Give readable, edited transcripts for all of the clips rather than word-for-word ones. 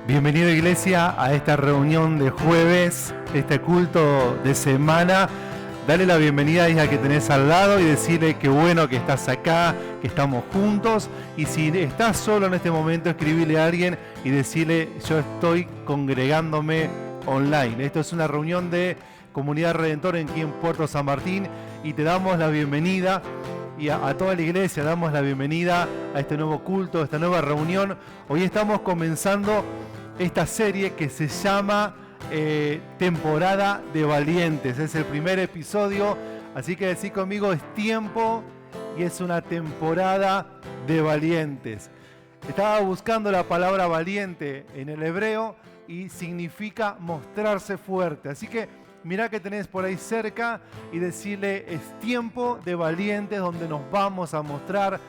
Bienvenido, iglesia, a esta reunión de jueves, este culto de semana. Dale la bienvenida a ella que tenés al lado y decirle qué bueno que estás acá, que estamos juntos. Y si estás solo en este momento, escribile a alguien y decirle: yo estoy congregándome online. Esto es una reunión de Comunidad Redentor aquí en Puerto San Martín y te damos la bienvenida. Y a toda la iglesia damos la bienvenida a este nuevo culto, a esta nueva reunión. Hoy estamos comenzando esta serie que se llama Temporada de Valientes. Es el primer episodio, así que decí conmigo: es tiempo y es una temporada de valientes. Estaba buscando la palabra valiente en el hebreo y significa mostrarse fuerte. Así que mirá que tenés por ahí cerca y decirle: es tiempo de valientes donde nos vamos a mostrar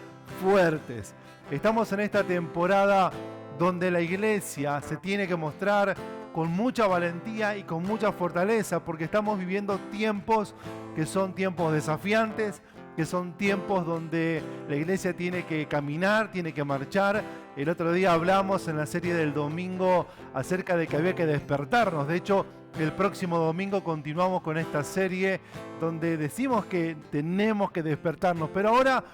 fuertes. Estamos en esta temporada donde la iglesia se tiene que mostrar con mucha valentía y con mucha fortaleza, porque estamos viviendo tiempos que son tiempos desafiantes, que son tiempos donde la iglesia tiene que caminar, tiene que marchar. El otro día hablamos en la serie del domingo acerca de que había que despertarnos. De hecho, el próximo domingo continuamos con esta serie donde decimos que tenemos que despertarnos. Pero ahora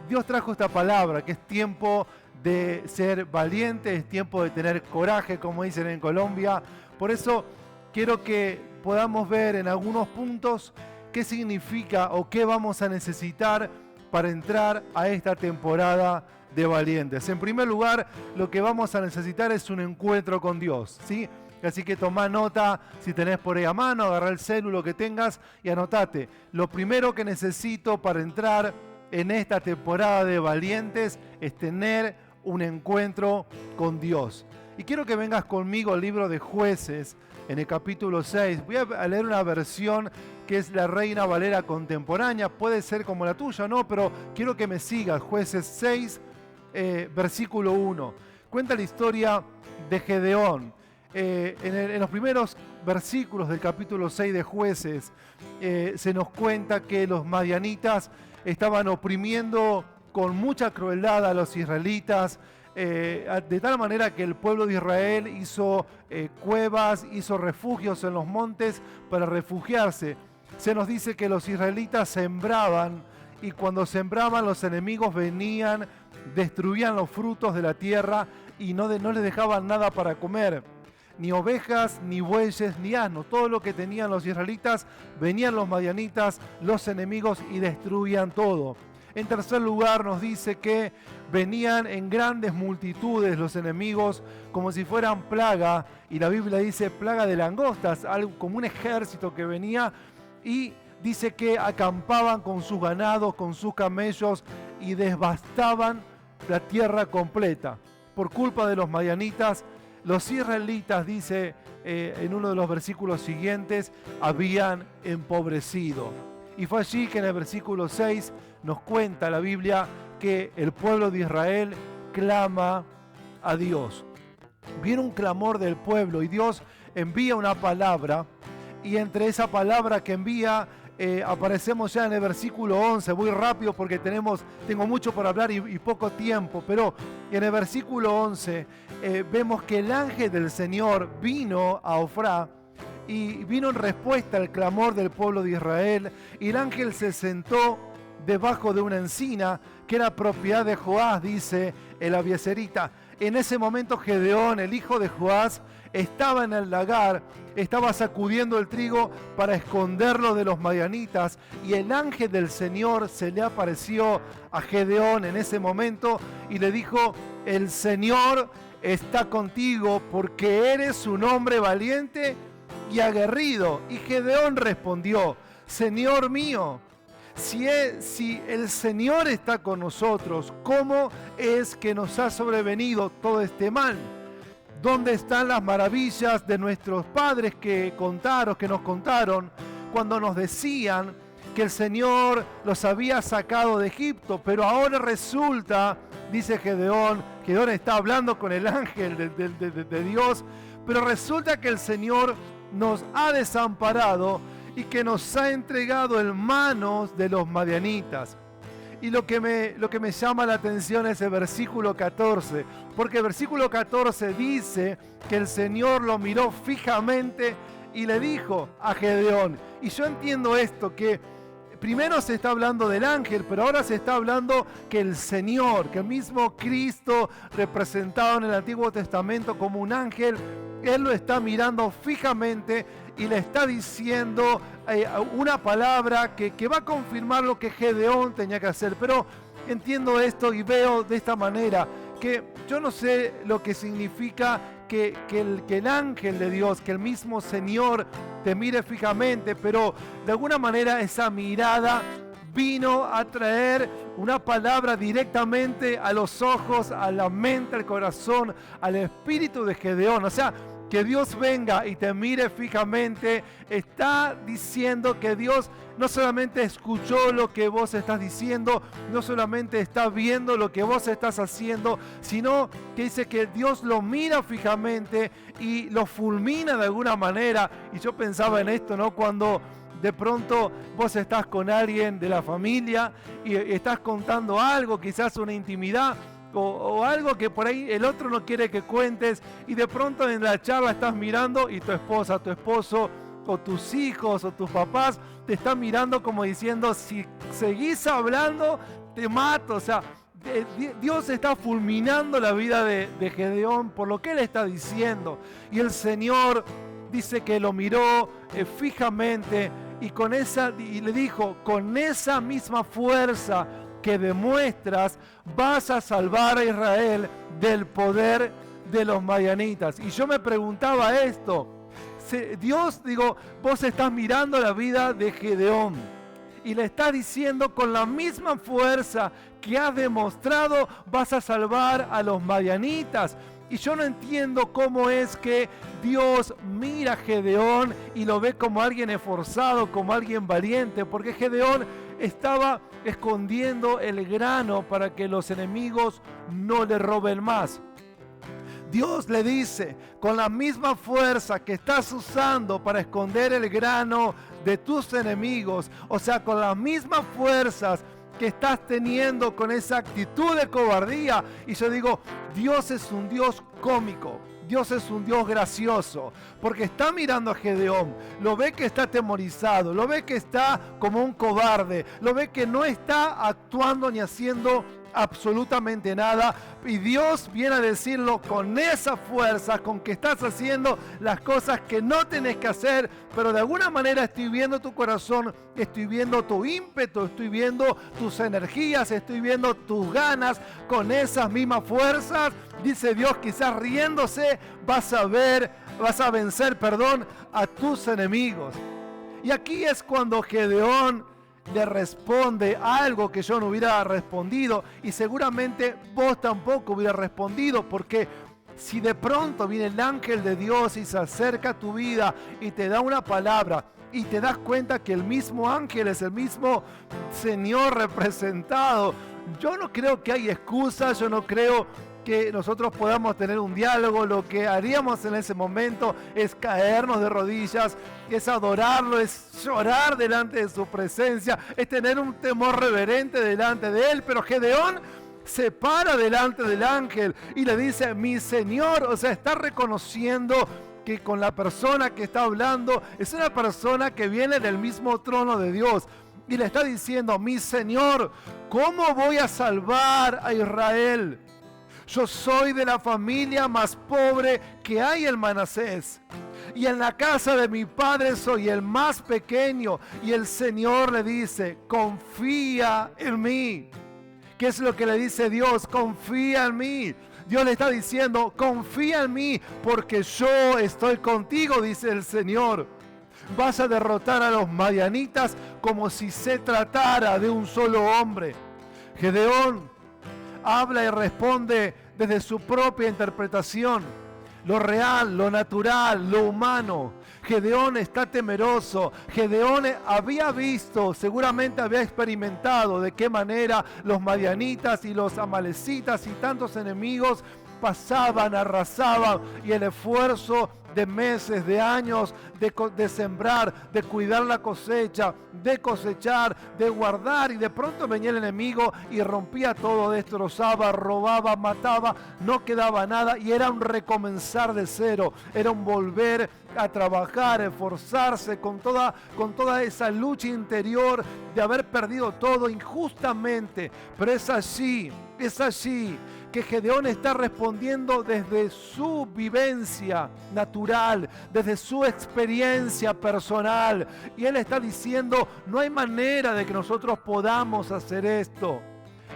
Dios trajo esta palabra, que es tiempo de ser valiente, es tiempo de tener coraje, como dicen en Colombia. Por eso quiero que podamos ver en algunos puntos qué significa o qué vamos a necesitar para entrar a esta temporada de valientes. En primer lugar, lo que vamos a necesitar es un encuentro con Dios, ¿sí? Así que tomá nota, si tenés por ahí a mano, agarrá el celular que tengas y anotate. Lo primero que necesito para entrar en esta temporada de valientes es tener un encuentro con Dios. Y quiero que vengas conmigo al libro de Jueces, en el capítulo 6. Voy a leer una versión que es la Reina Valera contemporánea. Puede ser como la tuya, ¿no? Pero quiero que me sigas. Jueces 6, versículo 1. Cuenta la historia de Gedeón. En los primeros versículos del capítulo 6 de Jueces se nos cuenta que los madianitas estaban oprimiendo con mucha crueldad a los israelitas, de tal manera que el pueblo de Israel hizo cuevas, hizo refugios en los montes para refugiarse. Se nos dice que los israelitas sembraban, y cuando sembraban los enemigos venían, destruían los frutos de la tierra y no les dejaban nada para comer. Ni ovejas, ni bueyes, ni asnos. Todo lo que tenían los israelitas, venían los madianitas, los enemigos, y destruían todo. En tercer lugar, nos dice que venían en grandes multitudes los enemigos, como si fueran plaga, y la Biblia dice plaga de langostas, algo como un ejército que venía, y dice que acampaban con sus ganados, con sus camellos, y devastaban la tierra completa. Por culpa de los madianitas, los israelitas, dice en uno de los versículos siguientes, habían empobrecido. Y fue allí que en el versículo 6 nos cuenta la Biblia que el pueblo de Israel clama a Dios. Viene un clamor del pueblo y Dios envía una palabra, y entre esa palabra que envía aparecemos ya en el versículo 11. Voy rápido porque tengo mucho por hablar y poco tiempo, pero en el versículo 11 vemos que el ángel del Señor vino a Ofrá y vino en respuesta al clamor del pueblo de Israel, y el ángel se sentó debajo de una encina que era propiedad de Joás, dice el abieserita. En ese momento Gedeón, el hijo de Joás, estaba en el lagar, estaba sacudiendo el trigo para esconderlo de los madianitas, y el ángel del Señor se le apareció a Gedeón en ese momento y le dijo: el Señor está contigo porque eres un hombre valiente y aguerrido. Y Gedeón respondió: Señor mío, si el Señor está con nosotros, ¿cómo es que nos ha sobrevenido todo este mal? ¿Dónde están las maravillas de nuestros padres que nos contaron cuando nos decían que el Señor los había sacado de Egipto? Pero ahora resulta, dice Gedeón está hablando con el ángel de Dios, pero resulta que el Señor nos ha desamparado y que nos ha entregado en manos de los madianitas. Y lo que me llama la atención es el versículo 14, porque el versículo 14 dice que el Señor lo miró fijamente y le dijo a Gedeón, y yo entiendo esto, que primero se está hablando del ángel, pero ahora se está hablando que el Señor, que el mismo Cristo representado en el Antiguo Testamento como un ángel, Él lo está mirando fijamente y le está diciendo una palabra que va a confirmar lo que Gedeón tenía que hacer. Pero entiendo esto y veo de esta manera, que yo no sé lo que significa que el ángel de Dios, que el mismo Señor te mire fijamente, pero de alguna manera esa mirada vino a traer una palabra directamente a los ojos, a la mente, al corazón, al espíritu de Gedeón. O sea, que Dios venga y te mire fijamente, está diciendo que Dios no solamente escuchó lo que vos estás diciendo, no solamente está viendo lo que vos estás haciendo, sino que dice que Dios lo mira fijamente y lo fulmina de alguna manera. Y yo pensaba en esto, ¿no? Cuando de pronto vos estás con alguien de la familia y estás contando algo, quizás una intimidad, o algo que por ahí el otro no quiere que cuentes, y de pronto en la charla estás mirando y tu esposa, tu esposo, o tus hijos o tus papás te están mirando como diciendo, si seguís hablando te mato. O sea, Dios está fulminando la vida de Gedeón por lo que él está diciendo, y el Señor dice que lo miró fijamente y le dijo, con esa misma fuerza que demuestras, vas a salvar a Israel del poder de los madianitas. Y yo me preguntaba esto, Dios, vos estás mirando la vida de Gedeón y le estás diciendo, con la misma fuerza que has demostrado, vas a salvar a los madianitas. Y yo no entiendo cómo es que Dios mira a Gedeón y lo ve como alguien esforzado, como alguien valiente, porque Gedeón estaba escondiendo el grano para que los enemigos no le roben más. Dios le dice, con la misma fuerza que estás usando para esconder el grano de tus enemigos, o sea, con las mismas fuerzas que estás teniendo, con esa actitud de cobardía. Y yo digo, Dios es un Dios cómico, Dios es un Dios gracioso, porque está mirando a Gedeón, lo ve que está atemorizado, lo ve que está como un cobarde, lo ve que no está actuando ni haciendo absolutamente nada, y Dios viene a decirlo con esa fuerza con que estás haciendo las cosas que no tenés que hacer, pero de alguna manera estoy viendo tu corazón, estoy viendo tu ímpetu, estoy viendo tus energías, estoy viendo tus ganas, con esas mismas fuerzas, dice Dios, quizás riéndose, vas a vencer a tus enemigos. Y aquí es cuando Gedeón le responde algo que yo no hubiera respondido, y seguramente vos tampoco hubieras respondido, porque si de pronto viene el ángel de Dios y se acerca a tu vida y te da una palabra y te das cuenta que el mismo ángel es el mismo Señor representado, yo no creo que hay excusas, yo no creo que nosotros podamos tener un diálogo. Lo que haríamos en ese momento es caernos de rodillas, es adorarlo, es llorar delante de su presencia, es tener un temor reverente delante de él. Pero Gedeón se para delante del ángel y le dice, mi Señor, o sea, está reconociendo que con la persona que está hablando es una persona que viene del mismo trono de Dios. Y le está diciendo, mi Señor, ¿cómo voy a salvar a Israel? Yo soy de la familia más pobre que hay en Manasés, y en la casa de mi padre soy el más pequeño. Y el Señor le dice, confía en mí. ¿Qué es lo que le dice Dios? Confía en mí. Dios le está diciendo, confía en mí, porque yo estoy contigo, dice el Señor. Vas a derrotar a los madianitas como si se tratara de un solo hombre. Gedeón habla y responde desde su propia interpretación, lo real, lo natural, lo humano. Gedeón está temeroso. Gedeón había visto, seguramente había experimentado de qué manera los madianitas y los amalecitas y tantos enemigos pasaban, arrasaban, y el esfuerzo de meses, de años, de sembrar, de cuidar la cosecha, de cosechar, de guardar, y de pronto venía el enemigo y rompía todo, destrozaba, robaba, mataba, no quedaba nada, y era un recomenzar de cero, era un volver a trabajar, esforzarse con toda esa lucha interior de haber perdido todo injustamente. Pero es allí que Gedeón está respondiendo desde su vivencia natural, desde su experiencia personal. Y él está diciendo, no hay manera de que nosotros podamos hacer esto.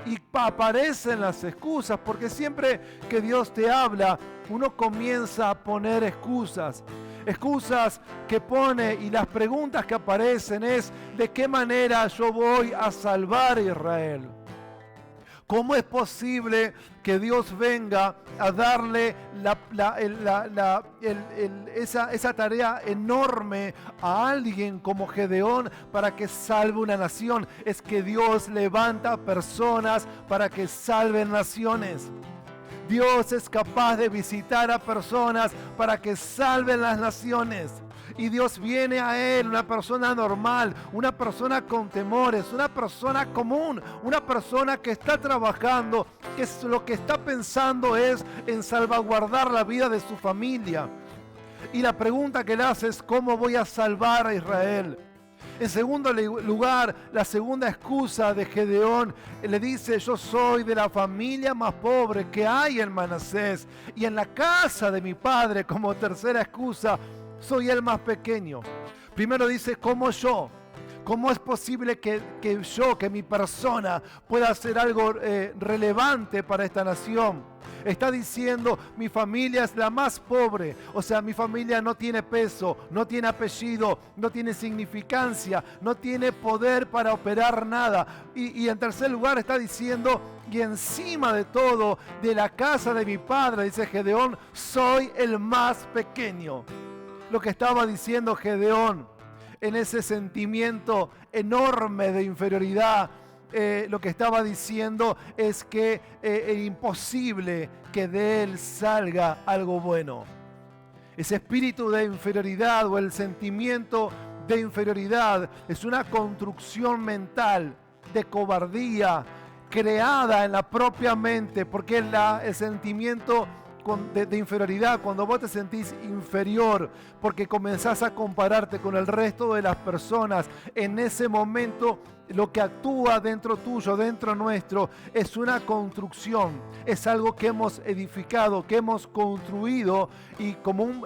Y aparecen las excusas, porque siempre que Dios te habla, uno comienza a poner excusas. Excusas que pone, y las preguntas que aparecen es, ¿de qué manera yo voy a salvar a Israel? ¿Cómo es posible que Dios venga a darle esa tarea enorme a alguien como Gedeón para que salve una nación? Es que Dios levanta personas para que salven naciones. Dios es capaz de visitar a personas para que salven las naciones. Y Dios viene a él, una persona normal, una persona con temores, una persona común, una persona que está trabajando, que lo que está pensando es en salvaguardar la vida de su familia. Y la pregunta que le hace es, ¿cómo voy a salvar a Israel? En segundo lugar, la segunda excusa de Gedeón, le dice, yo soy de la familia más pobre que hay en Manasés, y en la casa de mi padre, como tercera excusa, soy el más pequeño. Primero dice, ¿cómo yo? ¿Cómo es posible que mi persona pueda hacer algo relevante para esta nación? Está diciendo, mi familia es la más pobre, o sea, mi familia no tiene peso, no tiene apellido, no tiene significancia, no tiene poder para operar nada. Y en tercer lugar está diciendo, y encima de todo, de la casa de mi padre, dice Gedeón, soy el más pequeño. Lo que estaba diciendo Gedeón, en ese sentimiento enorme de inferioridad, lo que estaba diciendo es que es imposible que de él salga algo bueno. Ese espíritu de inferioridad o el sentimiento de inferioridad es una construcción mental de cobardía creada en la propia mente, porque el sentimiento de inferioridad, cuando vos te sentís inferior porque comenzás a compararte con el resto de las personas, en ese momento lo que actúa dentro tuyo, dentro nuestro, es una construcción, es algo que hemos edificado, que hemos construido, y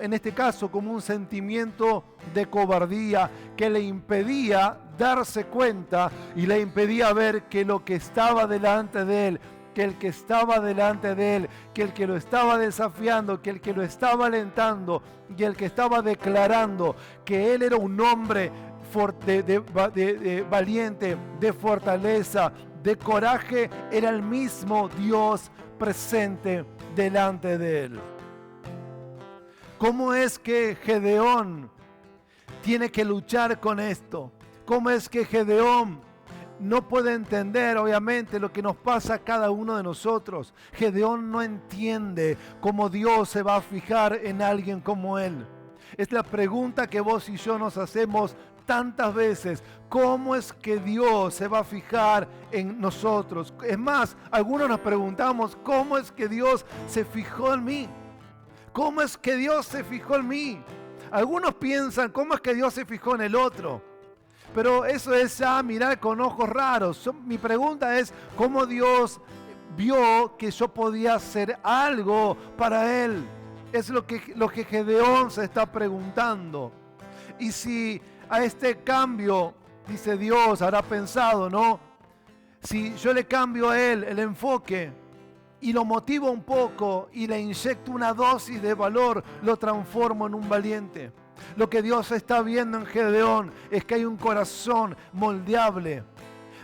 en este caso como un sentimiento de cobardía que le impedía darse cuenta y le impedía ver que lo que estaba delante de él, que el que estaba delante de él, que el que lo estaba desafiando, que el que lo estaba alentando y el que estaba declarando que él era un hombre valiente, de fortaleza, de coraje, era el mismo Dios presente delante de él. ¿Cómo es que Gedeón tiene que luchar con esto? ¿Cómo es que Gedeón no puede entender, obviamente, lo que nos pasa a cada uno de nosotros? Gedeón no entiende cómo Dios se va a fijar en alguien como él. Es la pregunta que vos y yo nos hacemos tantas veces. ¿Cómo es que Dios se va a fijar en nosotros? Es más, algunos nos preguntamos, ¿cómo es que Dios se fijó en mí? ¿Cómo es que Dios se fijó en mí? Algunos piensan, ¿cómo es que Dios se fijó en el otro? Pero eso es ya mirar con ojos raros. Mi pregunta es, ¿cómo Dios vio que yo podía hacer algo para Él? Es lo que Gedeón se está preguntando. Y si a este cambio, dice Dios, habrá pensado, ¿no? Si yo le cambio a él el enfoque y lo motivo un poco y le inyecto una dosis de valor, lo transformo en un valiente. Lo que Dios está viendo en Gedeón es que hay un corazón moldeable.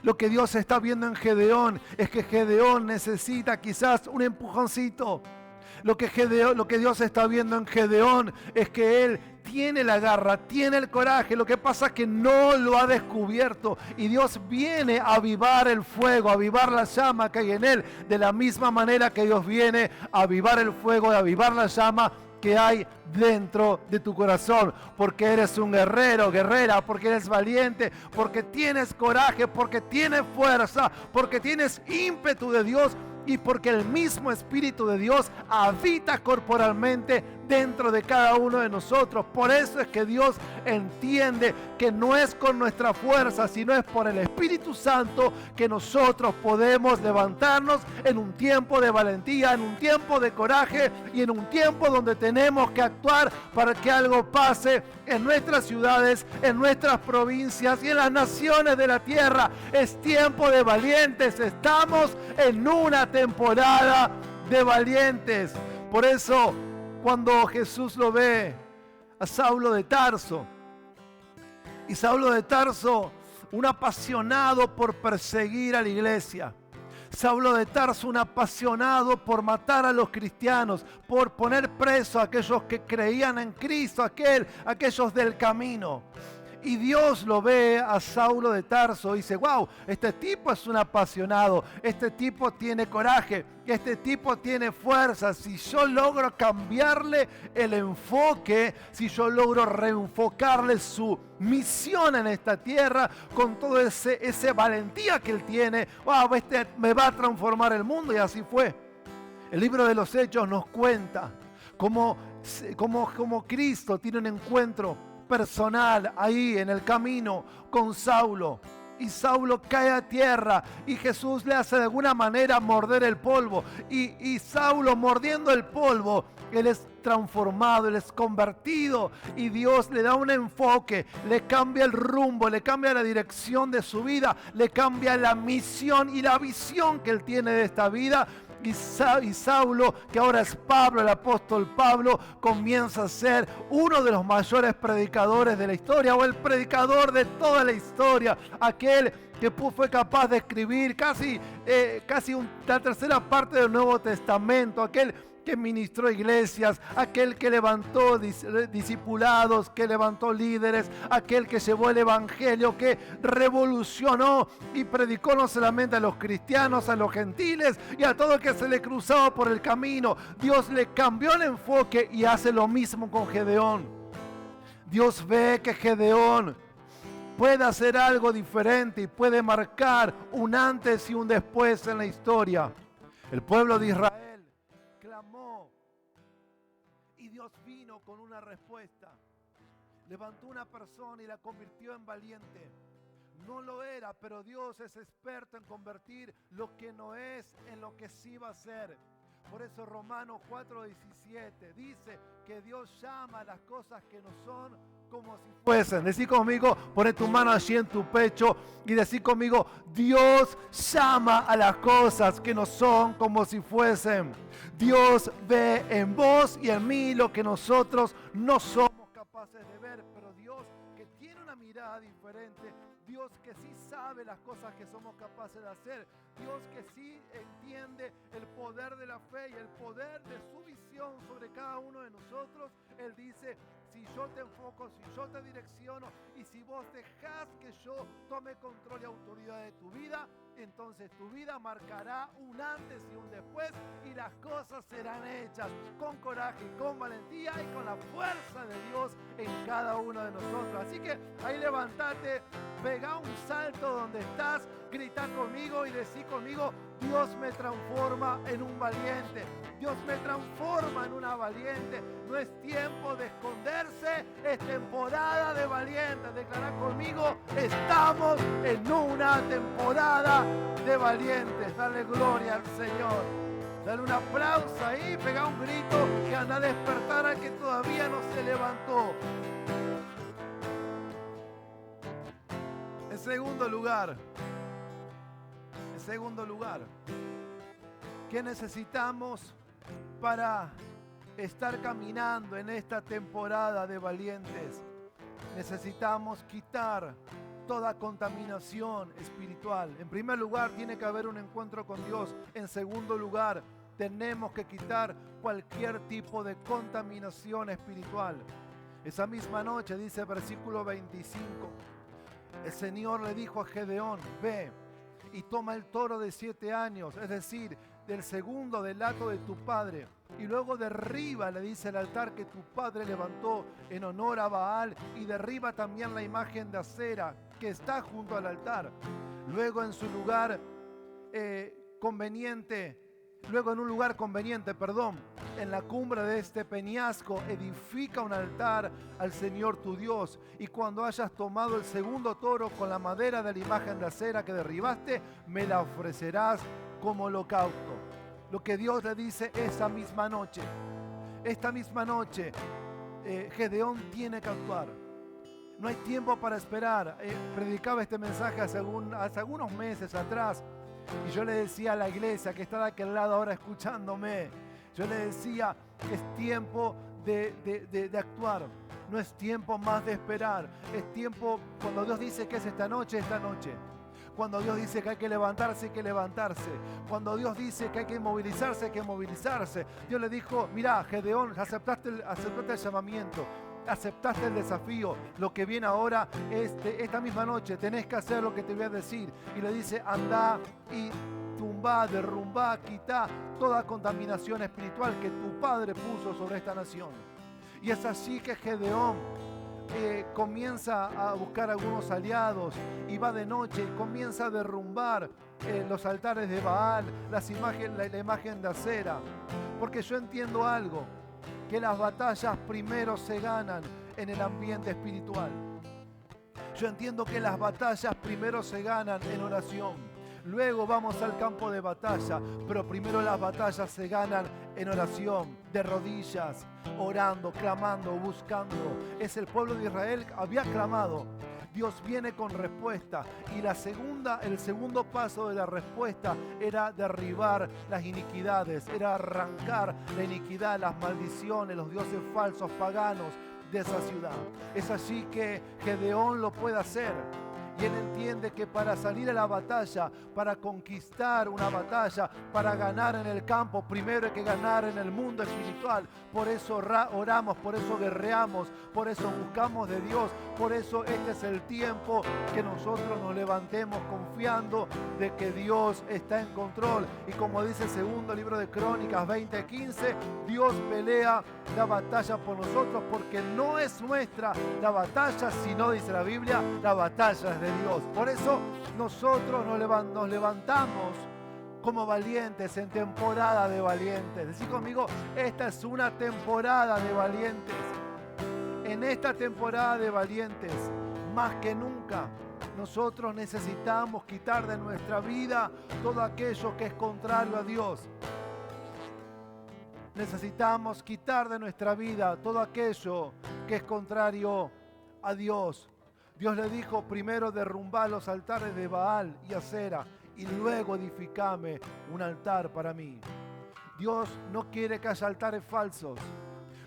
Lo que Dios está viendo en Gedeón es que Gedeón necesita quizás un empujoncito. Lo que Dios está viendo en Gedeón es que él tiene la garra, tiene el coraje. Lo que pasa es que no lo ha descubierto. Y Dios viene a avivar el fuego, a avivar la llama que hay en él. De la misma manera que Dios viene a avivar el fuego, a avivar la llama que hay dentro de tu corazón, porque eres un guerrero, guerrera, porque eres valiente, porque tienes coraje, porque tienes fuerza, porque tienes ímpetu de Dios y porque el mismo Espíritu de Dios habita corporalmente dentro de cada uno de nosotros. Por eso es que Dios entiende que no es con nuestra fuerza, sino es por el Espíritu Santo que nosotros podemos levantarnos en un tiempo de valentía, en un tiempo de coraje y en un tiempo donde tenemos que actuar para que algo pase en nuestras ciudades, en nuestras provincias y en las naciones de la tierra. Es tiempo de valientes. Estamos en una temporada de valientes. Por eso, cuando Jesús lo ve a Saulo de Tarso, y Saulo de Tarso, un apasionado por perseguir a la iglesia, Saulo de Tarso, un apasionado por matar a los cristianos, por poner preso a aquellos que creían en Cristo, aquellos del camino. Y Dios lo ve a Saulo de Tarso y dice, wow, este tipo es un apasionado, este tipo tiene coraje, este tipo tiene fuerza. Si yo logro cambiarle el enfoque, si yo logro reenfocarle su misión en esta tierra, con todo ese valentía que él tiene, wow, este me va a transformar el mundo. Y así fue. El libro de los Hechos nos cuenta cómo Cristo tiene un encuentro personal ahí en el camino con Saulo, y Saulo cae a tierra y Jesús le hace de alguna manera morder el polvo, y Saulo, mordiendo el polvo, él es transformado, él es convertido, y Dios le da un enfoque, le cambia el rumbo, le cambia la dirección de su vida, le cambia la misión y la visión que él tiene de esta vida. Y Saulo, que ahora es Pablo, el apóstol Pablo, comienza a ser uno de los mayores predicadores de la historia, o el predicador de toda la historia, aquel que fue capaz de escribir casi la tercera parte del Nuevo Testamento, aquel que ministró iglesias, aquel que levantó discipulados, que levantó líderes, aquel que llevó el evangelio, que revolucionó y predicó no solamente a los cristianos, a los gentiles y a todo el que se le cruzaba por el camino. Dios le cambió el enfoque y hace lo mismo con Gedeón. Dios ve que Gedeón puede hacer algo diferente y puede marcar un antes y un después en la historia. El pueblo de Israel clamó y Dios vino con una respuesta. Levantó una persona y la convirtió en valiente. No lo era, pero Dios es experto en convertir lo que no es en lo que sí va a ser. Por eso Romanos 4:17 dice que Dios llama a las cosas que no son como si fuesen. Decí conmigo, poné tu mano allí en tu pecho y decí conmigo, Dios llama a las cosas que no son como si fuesen. Dios ve en vos y en mí lo que nosotros no somos capaces de ver, pero Dios, que tiene una mirada diferente, Dios que sí sabe las cosas que somos capaces de hacer, Dios que sí entiende el poder de la fe y el poder de su visión sobre cada uno de nosotros. Él dice, si yo te enfoco, si yo te direcciono y si vos dejás que yo tome control y autoridad de tu vida, entonces tu vida marcará un antes y un después, y las cosas serán hechas con coraje y con valentía y con la fuerza de Dios en cada uno de nosotros. Así que ahí levantate, pega un salto donde estás, grita conmigo y decí conmigo, Dios me transforma en un valiente. Dios me transforma en una valiente. No es tiempo de esconderse, es temporada de valientes. Declara conmigo, estamos en una temporada de valientes. Dale gloria al Señor. Dale un aplauso ahí, pega un grito que anda a despertar al que todavía no se levantó. En segundo lugar, ¿qué necesitamos para estar caminando en esta temporada de valientes? Necesitamos quitar toda contaminación espiritual. En primer lugar, tiene que haber un encuentro con Dios. En segundo lugar, tenemos que quitar cualquier tipo de contaminación espiritual. Esa misma noche, dice versículo 25, el Señor le dijo a Gedeón, ve y toma el toro de 7 años, es decir, del segundo del hato de tu padre, y luego derriba, le dice, el altar que tu padre levantó en honor a Baal, y derriba también la imagen de acera que está junto al altar. Luego en su lugar Luego en un lugar conveniente, en la cumbre de este peñasco, edifica un altar al Señor tu Dios. Y cuando hayas tomado el segundo toro con la madera de la imagen de acera que derribaste, me la ofrecerás como holocausto. Lo que Dios le dice esta misma noche, Gedeón tiene que actuar. No hay tiempo para esperar. Predicaba este mensaje hace algunos meses atrás. Y yo le decía a la iglesia que está de aquel lado ahora escuchándome, yo le decía, es tiempo de actuar, no es tiempo más de esperar, es tiempo, cuando Dios dice que es esta noche, esta noche. Cuando Dios dice que hay que levantarse, hay que levantarse. Cuando Dios dice que hay que movilizarse, hay que movilizarse. Dios le dijo, mira, Gedeón, aceptaste el llamamiento. Aceptaste el desafío. Lo que viene ahora es esta misma noche. Tenés que hacer lo que te voy a decir. Y le dice, anda y tumbá, derrumbá, quitá toda contaminación espiritual que tu padre puso sobre esta nación. Y es así que Gedeón comienza a buscar algunos aliados y va de noche y comienza a derrumbar los altares de Baal, la imagen de acera. Porque yo entiendo algo, que las batallas primero se ganan en el ambiente espiritual. Yo entiendo que las batallas primero se ganan en oración. Luego vamos al campo de batalla, pero primero las batallas se ganan en oración, de rodillas, orando, clamando, buscando. Es el pueblo de Israel que había clamado. Dios viene con respuesta y el segundo paso de la respuesta era derribar las iniquidades, era arrancar la iniquidad, las maldiciones, los dioses falsos, paganos de esa ciudad. Es así que Gedeón lo puede hacer. Y él entiende que para salir a la batalla, para conquistar una batalla, para ganar en el campo, primero hay que ganar en el mundo espiritual. Por eso oramos, por eso guerreamos, por eso buscamos de Dios. Por eso este es el tiempo que nosotros nos levantemos confiando de que Dios está en control. Y como dice el segundo libro de Crónicas 20:15, Dios pelea la batalla por nosotros, porque no es nuestra la batalla, sino, dice la Biblia, la batalla es de Dios. Por eso nosotros nos levantamos como valientes en temporada de valientes. Decí conmigo, esta es una temporada de valientes. En esta temporada de valientes, más que nunca, nosotros necesitamos quitar de nuestra vida todo aquello que es contrario a Dios. Necesitamos quitar de nuestra vida todo aquello que es contrario a Dios. Dios le dijo, primero derrumbá los altares de Baal y Acera y luego edificame un altar para mí. Dios no quiere que haya altares falsos.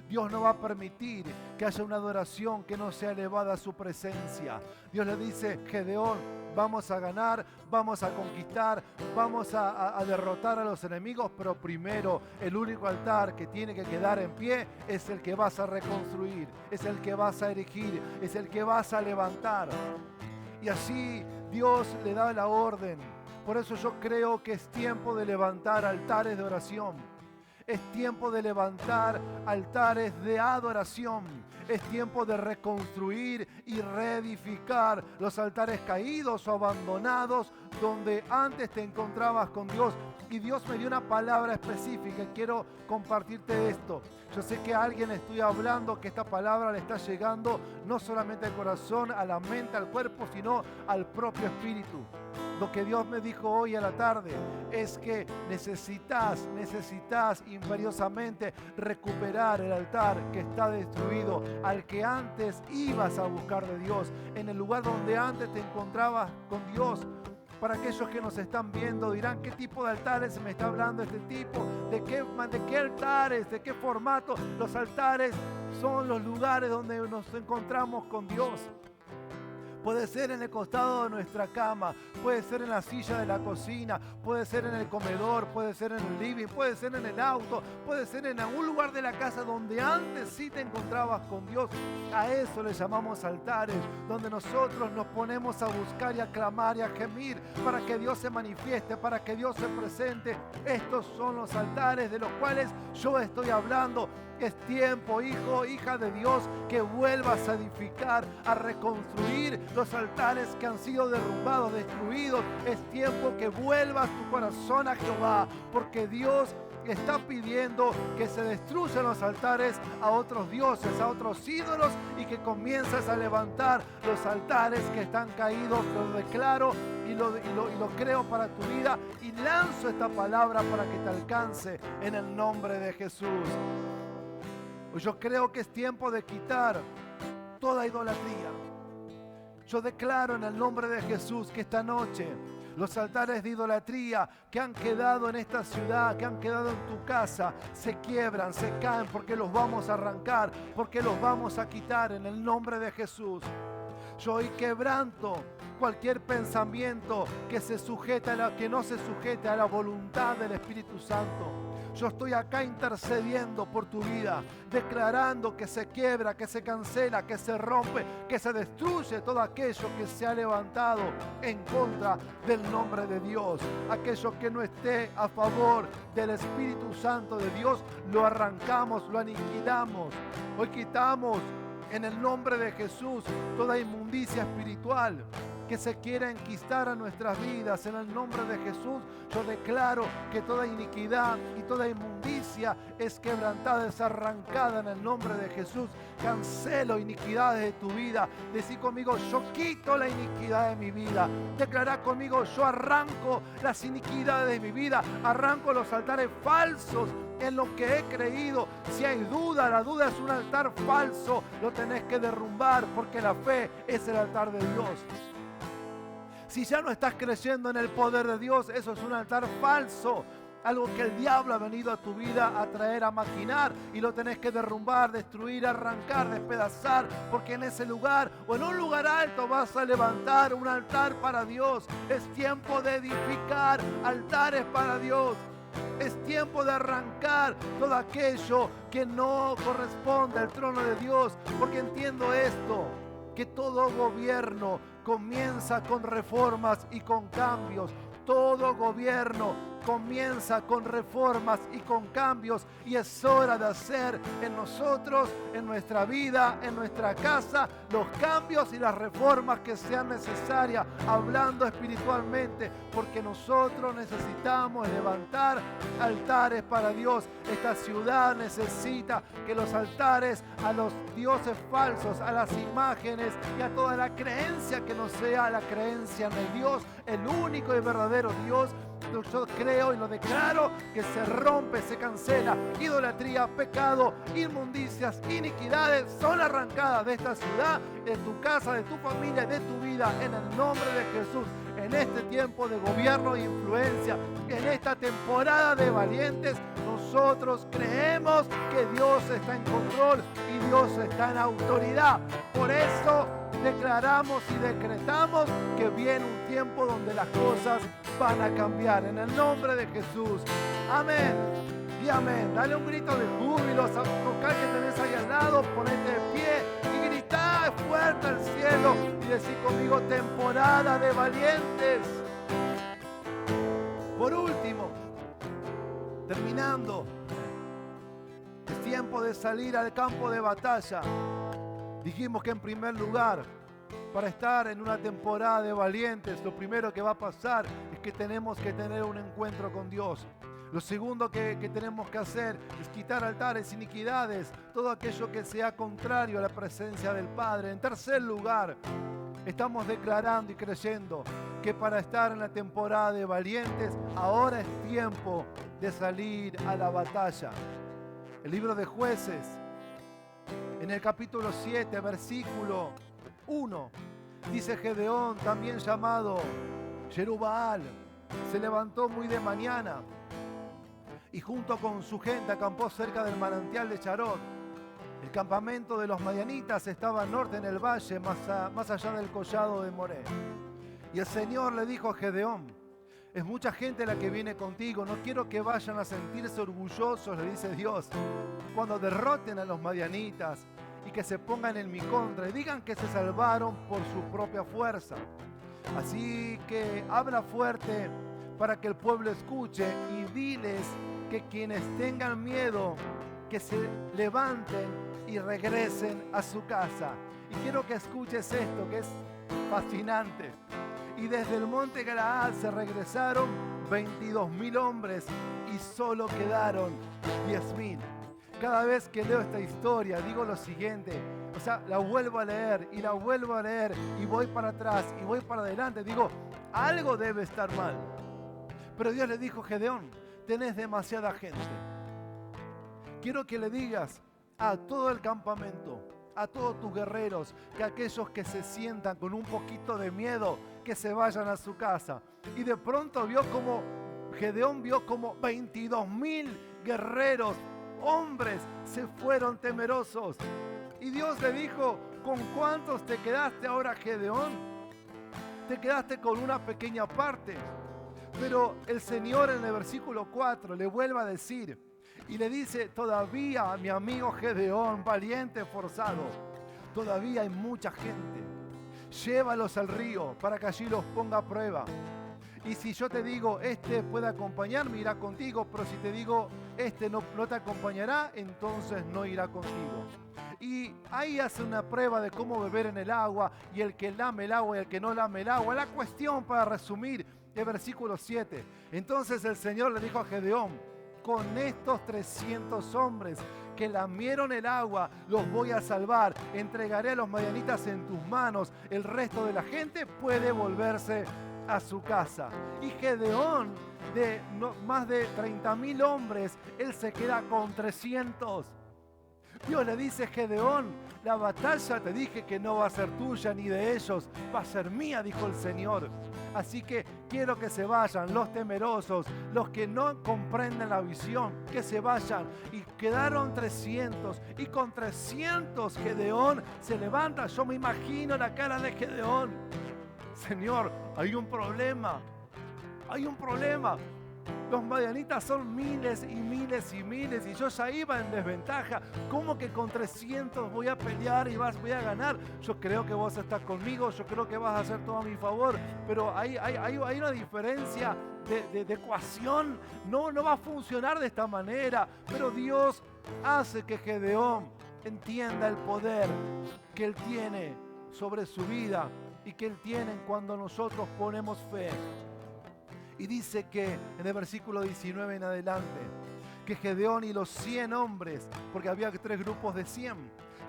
Dios no va a permitir que haya una adoración que no sea elevada a su presencia. Dios le dice, Gedeón, vamos a ganar, vamos a conquistar, vamos a derrotar a los enemigos, pero primero el único altar que tiene que quedar en pie es el que vas a reconstruir, es el que vas a erigir, es el que vas a levantar. Y así Dios le da la orden. Por eso yo creo que es tiempo de levantar altares de oración. Es tiempo de levantar altares de adoración. Es tiempo de reconstruir y reedificar los altares caídos o abandonados donde antes te encontrabas con Dios. Y Dios me dio una palabra específica. Quiero compartirte esto. Yo sé que a alguien estoy hablando, que esta palabra le está llegando no solamente al corazón, a la mente, al cuerpo, sino al propio espíritu. Lo que Dios me dijo hoy a la tarde es que necesitas imperiosamente recuperar el altar que está destruido, al que antes ibas a buscar de Dios, en el lugar donde antes te encontrabas con Dios. Para aquellos que nos están viendo dirán, ¿qué tipo de altares me está hablando este tipo? ¿De qué altares? ¿De qué formato? Los altares son los lugares donde nos encontramos con Dios. Puede ser en el costado de nuestra cama, puede ser en la silla de la cocina, puede ser en el comedor, puede ser en el living, puede ser en el auto, puede ser en algún lugar de la casa donde antes sí te encontrabas con Dios. A eso le llamamos altares, donde nosotros nos ponemos a buscar y a clamar y a gemir para que Dios se manifieste, para que Dios se presente. Estos son los altares de los cuales yo estoy hablando. Es tiempo, hijo, hija de Dios, que vuelvas a edificar, a reconstruir los altares que han sido derrumbados, destruidos. Es tiempo que vuelvas tu corazón a Jehová, porque Dios está pidiendo que se destruyan los altares a otros dioses, a otros ídolos, y que comiences a levantar los altares que están caídos. Lo declaro y lo creo para tu vida, y lanzo esta palabra para que te alcance en el nombre de Jesús. Yo creo que es tiempo de quitar toda idolatría. Yo declaro en el nombre de Jesús que esta noche los altares de idolatría que han quedado en esta ciudad, que han quedado en tu casa, se quiebran, se caen, porque los vamos a arrancar, porque los vamos a quitar en el nombre de Jesús. Yo hoy quebranto cualquier pensamiento que que no se sujete a la voluntad del Espíritu Santo. Yo estoy acá intercediendo por tu vida, declarando que se quiebra, que se cancela, que se rompe, que se destruye todo aquello que se ha levantado en contra del nombre de Dios. Aquello que no esté a favor del Espíritu Santo de Dios, lo arrancamos, lo aniquilamos. Hoy quitamos en el nombre de Jesús toda inmundicia espiritual que se quiera enquistar a nuestras vidas. En el nombre de Jesús yo declaro que toda iniquidad y toda inmundicia es quebrantada, es arrancada en el nombre de Jesús. Cancelo iniquidades de tu vida. Decí conmigo: yo quito la iniquidad de mi vida. Declará conmigo: yo arranco las iniquidades de mi vida, arranco los altares falsos en lo que he creído. Si hay duda, la duda es un altar falso, lo tenés que derrumbar, porque la fe es el altar de Dios. Si ya no estás creyendo en el poder de Dios, eso es un altar falso. Algo que el diablo ha venido a tu vida a traer, a maquinar, y lo tenés que derrumbar, destruir, arrancar, despedazar, porque en ese lugar o en un lugar alto vas a levantar un altar para Dios. Es tiempo de edificar altares para Dios. Es tiempo de arrancar todo aquello que no corresponde al trono de Dios, porque entiendo esto, que todo gobierno comienza con reformas y con cambios. Todo gobierno comienza con reformas y con cambios, y es hora de hacer en nosotros, en nuestra vida, en nuestra casa, los cambios y las reformas que sean necesarias, hablando espiritualmente, porque nosotros necesitamos levantar altares para Dios. Esta ciudad necesita que los altares a los dioses falsos, a las imágenes y a toda la creencia que no sea la creencia en el Dios, el único y verdadero Dios, yo creo y lo declaro que se rompe, se cancela. Idolatría, pecado, inmundicias, iniquidades son arrancadas de esta ciudad, de tu casa, de tu familia, de tu vida, en el nombre de Jesús. En este tiempo de gobierno e influencia, en esta temporada de valientes, nosotros creemos que Dios está en control y Dios está en autoridad. Por eso declaramos y decretamos que viene un tiempo donde las cosas van a cambiar, en el nombre de Jesús. Amén y amén. Dale un grito de júbilo, tocar que tenés ahí al lado, ponete de pie y gritá fuerte al cielo y decí conmigo: temporada de valientes. Por último, terminando, es tiempo de salir al campo de batalla. Dijimos que en primer lugar, para estar en una temporada de valientes, lo primero que va a pasar es que tenemos que tener un encuentro con Dios. Lo segundo que tenemos que hacer es quitar altares, iniquidades, todo aquello que sea contrario a la presencia del Padre. En tercer lugar, estamos declarando y creyendo que para estar en la temporada de valientes, ahora es tiempo de salir a la batalla. El libro de Jueces, en el capítulo 7, versículo 1, dice: Gedeón, también llamado Jerubbaal, se levantó muy de mañana y junto con su gente acampó cerca del manantial de Charot. El campamento de los madianitas estaba al norte en el valle, más allá del collado de Moré. Y el Señor le dijo a Gedeón: es mucha gente la que viene contigo, no quiero que vayan a sentirse orgullosos, le dice Dios, cuando derroten a los madianitas y que se pongan en mi contra y digan que se salvaron por su propia fuerza. Así que habla fuerte para que el pueblo escuche y diles que quienes tengan miedo, que se levanten y regresen a su casa. Y quiero que escuches esto, que es fascinante. Y desde el monte Galaad se regresaron 22.000 hombres y solo quedaron 10.000. Cada vez que leo esta historia digo lo siguiente, o sea, la vuelvo a leer y la vuelvo a leer y voy para atrás y voy para adelante. Digo, algo debe estar mal. Pero Dios le dijo: Gedeón, tenés demasiada gente. Quiero que le digas a todo el campamento, a todos tus guerreros, que aquellos que se sientan con un poquito de miedo, que se vayan a su casa. Y de pronto Gedeón vio como 22.000 guerreros, hombres, se fueron temerosos. Y Dios le dijo: ¿con cuántos te quedaste ahora, Gedeón? Te quedaste con una pequeña parte. Pero el Señor en el versículo 4 le vuelve a decir y le dice: todavía, mi amigo Gedeón, valiente, forzado, todavía hay mucha gente. Llévalos al río para que allí los ponga a prueba. Y si yo te digo, este puede acompañarme, irá contigo, pero si te digo, este no te acompañará, entonces no irá contigo. Y ahí hace una prueba de cómo beber en el agua, y el que lame el agua y el que no lame el agua. La cuestión, para resumir, el versículo 7. Entonces el Señor le dijo a Gedeón: con estos 300 hombres que lamieron el agua, los voy a salvar. Entregaré a los madianitas en tus manos. El resto de la gente puede volverse a su casa. Y Gedeón, de más de 30.000 hombres, él se queda con 300. Dios le dice: Gedeón, la batalla te dije que no va a ser tuya ni de ellos, va a ser mía, dijo el Señor. Así que quiero que se vayan los temerosos, los que no comprenden la visión, que se vayan. Y quedaron 300, y con 300 Gedeón se levanta. Yo me imagino la cara de Gedeón: Señor, hay un problema, hay un problema. Los madianitas son miles y miles y miles y yo ya iba en desventaja. ¿Cómo que con 300 voy a pelear y voy a ganar? Yo creo que vos estás conmigo, yo creo que vas a hacer todo a mi favor, pero hay una diferencia de ecuación. No va a funcionar de esta manera, pero Dios hace que Gedeón entienda el poder que Él tiene sobre su vida y que Él tiene cuando nosotros ponemos fe. Y dice que en el versículo 19 en adelante, que Gedeón y los 100 hombres, porque había 3 grupos de 100,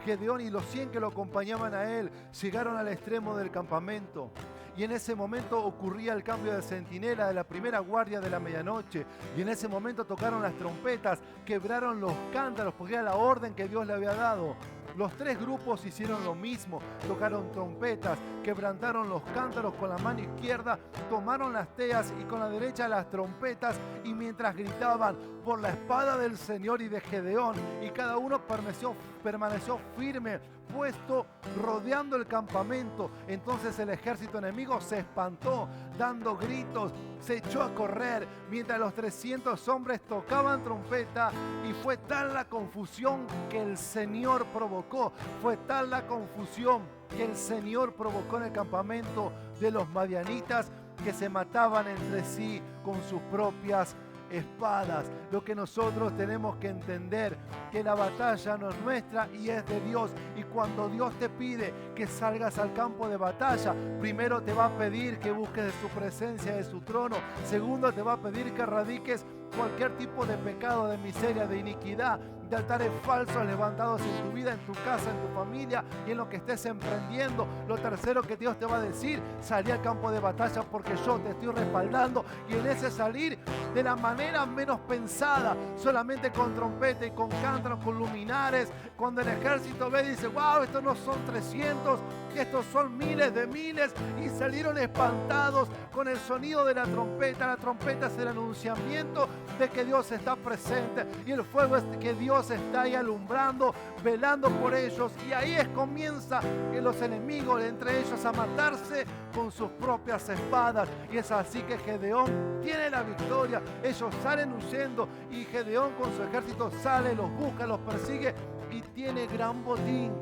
Gedeón y los 100 que lo acompañaban a él, llegaron al extremo del campamento. Y en ese momento ocurría el cambio de centinela de la primera guardia de la medianoche. Y en ese momento tocaron las trompetas, quebraron los cántaros, porque era la orden que Dios le había dado. Los 3 grupos hicieron lo mismo, tocaron trompetas, quebrantaron los cántaros con la mano izquierda, tomaron las teas y con la derecha las trompetas, y mientras gritaban por la espada del Señor y de Gedeón, y cada uno permaneció firme, puesto, rodeando el campamento. Entonces el ejército enemigo se espantó, dando gritos, se echó a correr, mientras los 300 hombres tocaban trompeta, y fue tal la confusión que el Señor provocó, fue tal la confusión que el Señor provocó en el campamento de los madianitas, que se mataban entre sí con sus propias espadas. Lo que nosotros tenemos que entender, que la batalla no es nuestra y es de Dios. Y cuando Dios te pide que salgas al campo de batalla, primero te va a pedir que busques de su presencia, de su trono. Segundo, te va a pedir que erradiques cualquier tipo de pecado, de miseria, de iniquidad, de altares falsos levantados en tu vida, en tu casa, en tu familia y en lo que estés emprendiendo. Lo tercero que Dios te va a decir: salí al campo de batalla porque yo te estoy respaldando. Y en ese salir de la manera menos pensada, solamente con trompeta y con cántaros, con luminares, cuando el ejército ve y dice: wow, estos no son 300, estos son miles de miles, y salieron espantados con el sonido de la trompeta. La trompeta es el anunciamiento de que Dios está presente, y el fuego es que Dios Dios está ahí alumbrando, velando por ellos. Y ahí comienza que los enemigos, entre ellos, a matarse con sus propias espadas. Y es así que Gedeón tiene la victoria. Ellos salen huyendo y Gedeón con su ejército sale, los busca, los persigue y tiene gran botín.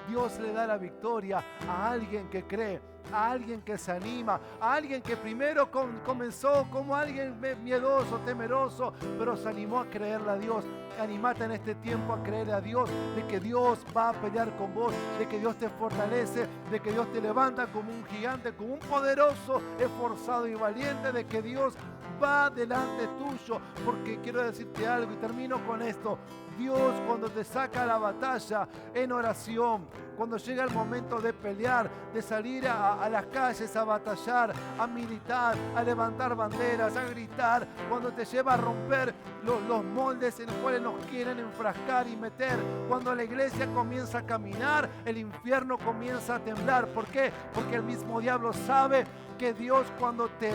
Dios le da la victoria a alguien que cree, a alguien que se anima, a alguien que primero comenzó como alguien miedoso, temeroso, pero se animó a creerle a Dios. Animate en este tiempo a creerle a Dios, de que Dios va a pelear con vos, de que Dios te fortalece, de que Dios te levanta como un gigante, como un poderoso, esforzado y valiente, de que Dios va delante tuyo. Porque quiero decirte algo y termino con esto. Dios, cuando te saca a la batalla en oración, cuando llega el momento de pelear, de salir a las calles a batallar, a militar, a levantar banderas, a gritar, cuando te lleva a romper los moldes en los cuales nos quieren enfrascar y meter, cuando la iglesia comienza a caminar, el infierno comienza a temblar. ¿Por qué? Porque el mismo diablo sabe que Dios, cuando te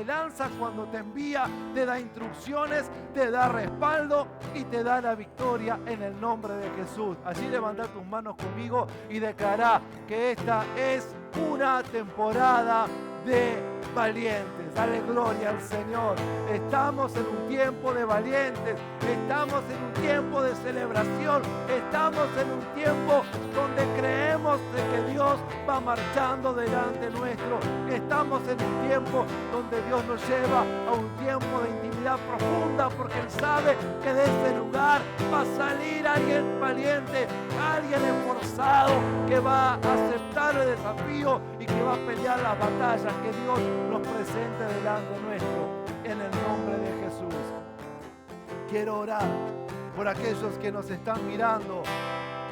lanza, cuando te envía, te da instrucciones, te da respaldo y te da la victoria en el nombre de Jesús. Allí levanta tus manos conmigo y declara que esta es una temporada de valientes. Dale gloria al Señor. Estamos en un tiempo de valientes. Estamos en un tiempo de celebración. Estamos en un tiempo donde creemos de que Dios va marchando delante nuestro. Estamos en un tiempo donde Dios nos lleva a un tiempo de intimidad profunda, porque Él sabe que de este lugar va a salir alguien valiente, alguien esforzado, que va a aceptar el desafío y que va a pelear las batallas que Dios nos presente delante nuestro, en el nombre de Jesús. Quiero orar por aquellos que nos están mirando,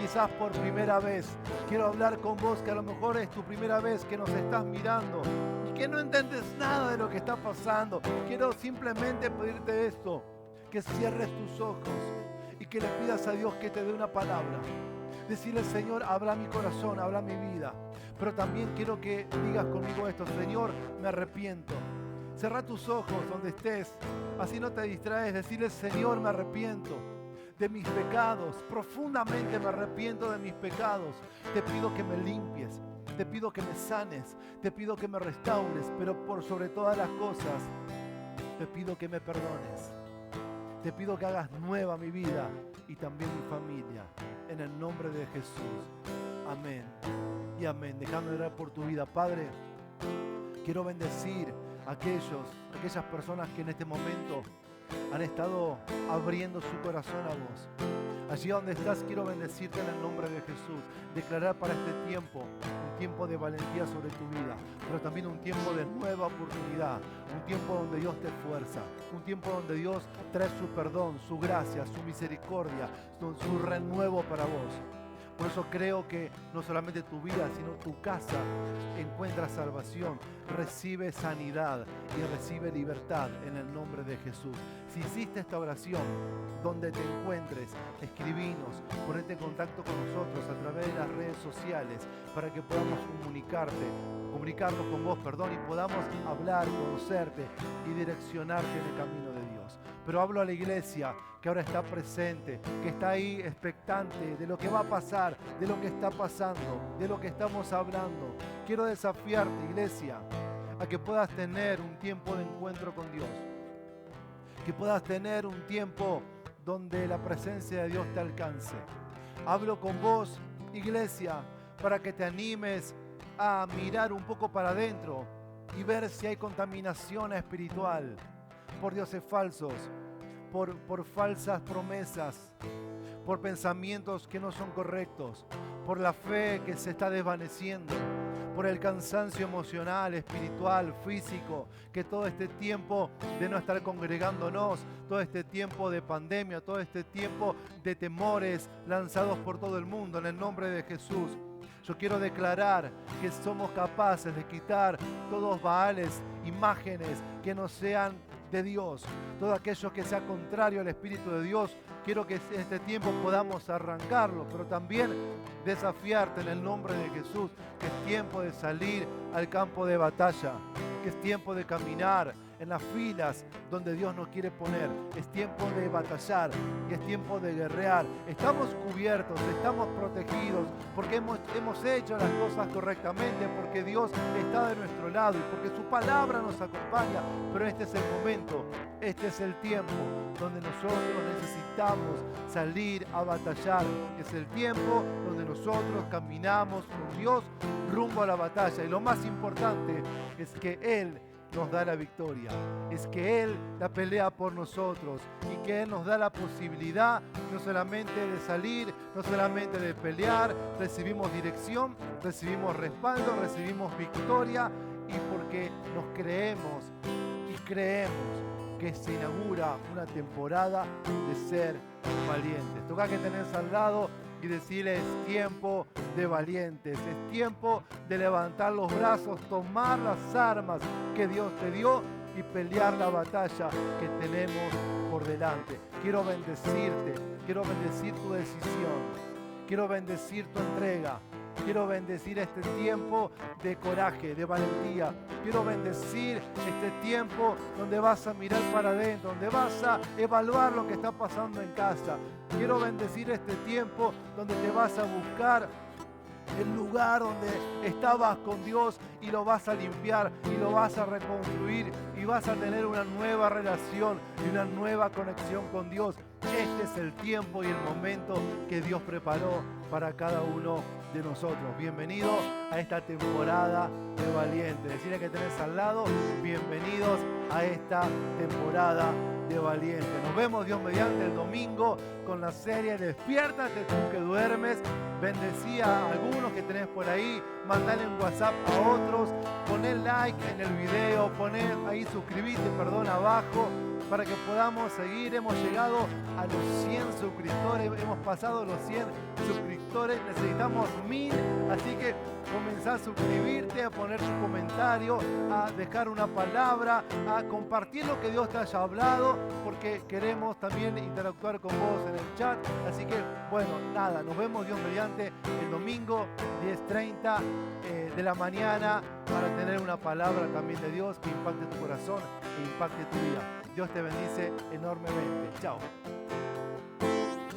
quizás por primera vez. Quiero hablar con vos, que a lo mejor es tu primera vez que nos estás mirando y que no entiendes nada de lo que está pasando. Quiero simplemente pedirte esto, que cierres tus ojos y que le pidas a Dios que te dé una palabra. Decirle: Señor, habla mi corazón, habla mi vida. Pero también quiero que digas conmigo esto: Señor, me arrepiento. Cerrá tus ojos donde estés, así no te distraes. Decirle: Señor, me arrepiento de mis pecados, profundamente me arrepiento de mis pecados. Te pido que me limpies, te pido que me sanes, te pido que me restaures, pero por sobre todas las cosas, te pido que me perdones. Te pido que hagas nueva mi vida y también mi familia, en el nombre de Jesús. Amén y amén. Déjame orar por tu vida, Padre. Quiero bendecir a aquellas personas que en este momento han estado abriendo su corazón a vos. Allí donde estás, quiero bendecirte en el nombre de Jesús. Declarar para este tiempo un tiempo de valentía sobre tu vida, pero también un tiempo de nueva oportunidad, un tiempo donde Dios te esfuerza, un tiempo donde Dios trae su perdón, su gracia, su misericordia, su renuevo para vos. Por eso creo que no solamente tu vida, sino tu casa encuentra salvación, recibe sanidad y recibe libertad en el nombre de Jesús. Si hiciste esta oración, donde te encuentres, escribinos, ponete en contacto con nosotros a través de las redes sociales para que podamos comunicarnos con vos, y podamos hablar, conocerte y direccionarte en el camino de Dios. Pero hablo a la iglesia que ahora está presente, que está ahí expectante de lo que va a pasar, de lo que está pasando, de lo que estamos hablando. Quiero desafiarte, iglesia, a que puedas tener un tiempo de encuentro con Dios, que puedas tener un tiempo donde la presencia de Dios te alcance. Hablo con vos, iglesia, para que te animes a mirar un poco para adentro y ver si hay contaminación espiritual por dioses falsos, por falsas promesas, por pensamientos que no son correctos, por la fe que se está desvaneciendo, por el cansancio emocional, espiritual, físico, que todo este tiempo de no estar congregándonos, todo este tiempo de pandemia, todo este tiempo de temores lanzados por todo el mundo, en el nombre de Jesús. Yo quiero declarar que somos capaces de quitar todos baales, imágenes que no sean de Dios, todo aquello que sea contrario al Espíritu de Dios. Quiero que en este tiempo podamos arrancarlo, pero también desafiarte en el nombre de Jesús, que es tiempo de salir al campo de batalla, que es tiempo de caminar en las filas donde Dios nos quiere poner. Es tiempo de batallar y es tiempo de guerrear. Estamos cubiertos, estamos protegidos porque hemos hecho las cosas correctamente, porque Dios está de nuestro lado y porque su palabra nos acompaña. Pero este es el momento, este es el tiempo donde nosotros necesitamos salir a batallar. Es el tiempo donde nosotros caminamos con Dios rumbo a la batalla. Y lo más importante es que Él nos da la victoria, es que Él la pelea por nosotros y que Él nos da la posibilidad no solamente de salir, no solamente de pelear, recibimos dirección, recibimos respaldo, recibimos victoria, y porque nos creemos y creemos que se inaugura una temporada de ser valientes. Toca que tenés al lado y decirle: es tiempo de valientes, es tiempo de levantar los brazos, tomar las armas que Dios te dio y pelear la batalla que tenemos por delante. Quiero bendecirte, quiero bendecir tu decisión, quiero bendecir tu entrega, quiero bendecir este tiempo de coraje, de valentía. Quiero bendecir este tiempo donde vas a mirar para adentro, donde vas a evaluar lo que está pasando en casa. Quiero bendecir este tiempo donde te vas a buscar el lugar donde estabas con Dios y lo vas a limpiar y lo vas a reconstruir y vas a tener una nueva relación y una nueva conexión con Dios. Este es el tiempo y el momento que Dios preparó para cada uno de nosotros. Bienvenido a esta temporada de valientes. Decirle que tenés al lado: bienvenidos a esta temporada de valientes. Nos vemos, Dios mediante, el domingo con la serie Despiértate tú que duermes. Bendecí a algunos que tenés por ahí, mandale un WhatsApp a otros, poné like en el video, poné ahí suscribite, abajo, para que podamos seguir. Hemos llegado a los 100 suscriptores, hemos pasado los 100 suscriptores, necesitamos 1000, así que comenzá a suscribirte, a poner tu comentario, a dejar una palabra, a compartir lo que Dios te haya hablado, porque queremos también interactuar con vos en el chat. Así que, bueno, nada, nos vemos, Dios mediante, el domingo 10:30 de la mañana, para tener una palabra también de Dios que impacte tu corazón e impacte tu vida. Dios te bendice enormemente. Chao.